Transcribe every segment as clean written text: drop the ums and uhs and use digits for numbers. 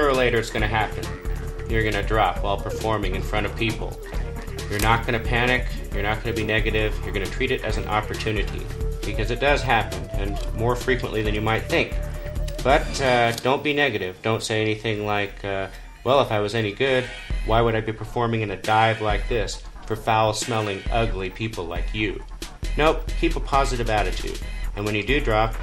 sooner or later it's going to happen. You're going to drop while performing in front of people. You're not going to panic, you're not going to be negative, you're going to treat it as an opportunity. Because it does happen, and more frequently than you might think. But don't be negative. Don't say anything like, well, if I was any good, why would I be performing in a dive like this for foul-smelling, ugly people like you? Nope, keep a positive attitude. And when you do drop,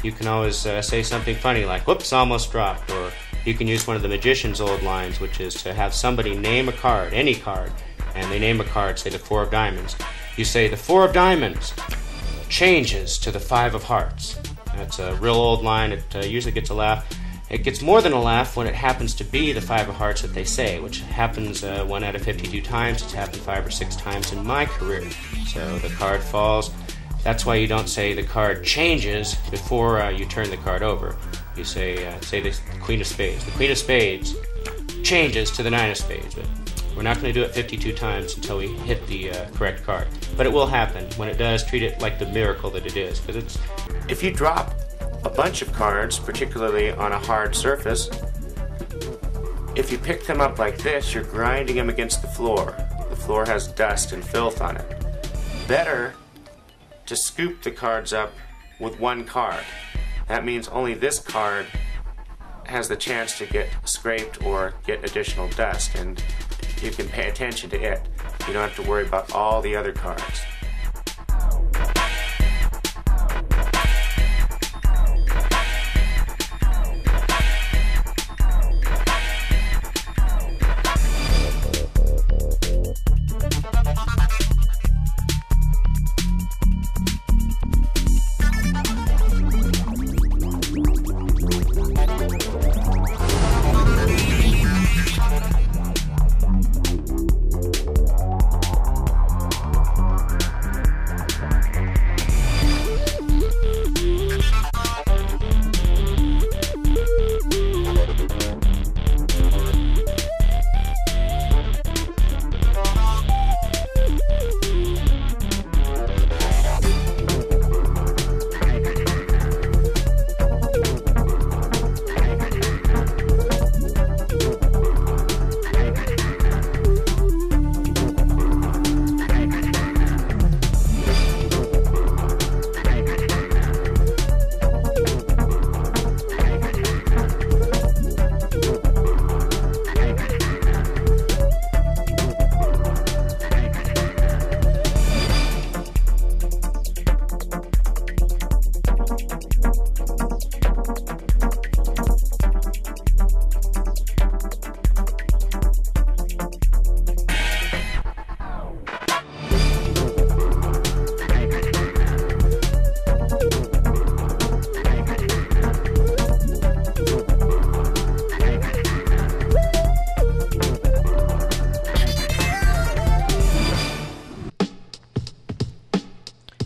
you can always say something funny like, whoops, almost dropped. Or you can use one of the magician's old lines, which is to have somebody name a card, any card, and they name a card, say the 4 of diamonds. You say, the 4 of diamonds changes to the 5 of hearts. That's a real old line. It usually gets a laugh. It gets more than a laugh when it happens to be the 5 of hearts that they say, which happens 1 out of 52 times. It's happened 5 or 6 times in my career. So the card falls. That's why you don't say the card changes before you turn the card over. You say the Queen of Spades. The Queen of Spades changes to the 9 of Spades. But we're not going to do it 52 times until we hit the correct card. But it will happen. When it does, treat it like the miracle that it is. Because if you drop a bunch of cards, particularly on a hard surface, if you pick them up like this, you're grinding them against the floor. The floor has dust and filth on it. Better to scoop the cards up with 1 card. That means only this card has the chance to get scraped or get additional dust, and you can pay attention to it. You don't have to worry about all the other cards.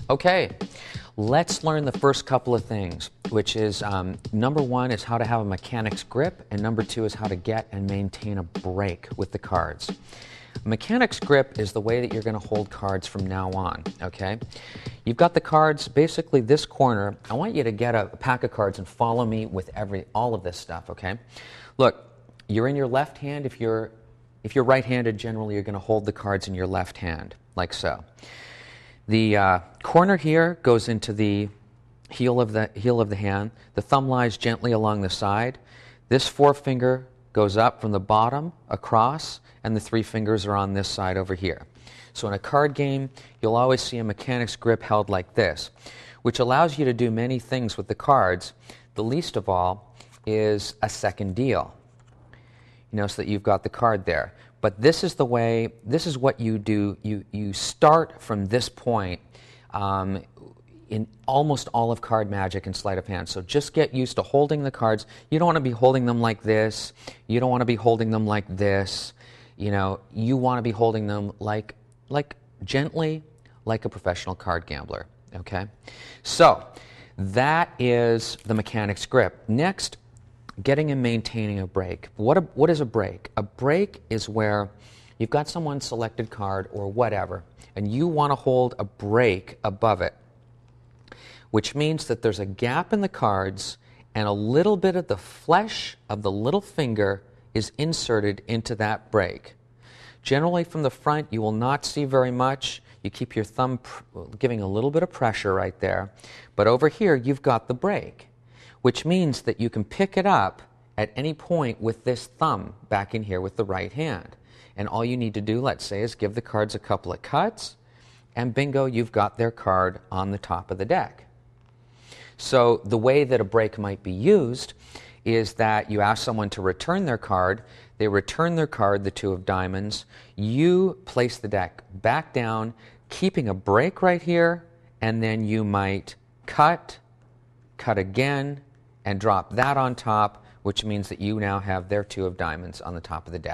Okay, let's learn the first couple of things, which is number 1 is how to have a mechanic's grip, and number 2 is how to get and maintain a break with the cards. A mechanic's grip is the way that you're going to hold cards from now on, okay? You've got the cards, basically this corner. I want you to get a pack of cards and follow me with all of this stuff, okay? Look, you're in your left hand. If you're right-handed, generally you're going to hold the cards in your left hand, like so. The corner here goes into the heel of the hand. The thumb lies gently along the side. This forefinger goes up from the bottom across, and the 3 fingers are on this side over here. So in a card game, you'll always see a mechanic's grip held like this, which allows you to do many things with the cards. The least of all is a second deal. You know, so that you've got the card there. But this is the way, this is what you do. You start from this point in almost all of card magic and sleight of hand. So just get used to holding the cards. You don't want to be holding them like this. You don't want to be holding them like this. You know, you want to be holding them like gently, like a professional card gambler. Okay? So that is the mechanic's grip. Next, getting and maintaining a break. What is a break? A break is where you've got someone's selected card or whatever, and you want to hold a break above it, which means that there's a gap in the cards and a little bit of the flesh of the little finger is inserted into that break. Generally from the front you will not see very much. You keep your thumb giving a little bit of pressure right there. But over here you've got the break, which means that you can pick it up at any point with this thumb back in here with the right hand. And all you need to do, let's say, is give the cards a couple of cuts, and bingo, you've got their card on the top of the deck. So the way that a break might be used is that you ask someone to return their card, they return their card, the 2 of diamonds, you place the deck back down, keeping a break right here, and then you might cut again, and drop that on top, which means that you now have their 2 of diamonds on the top of the deck.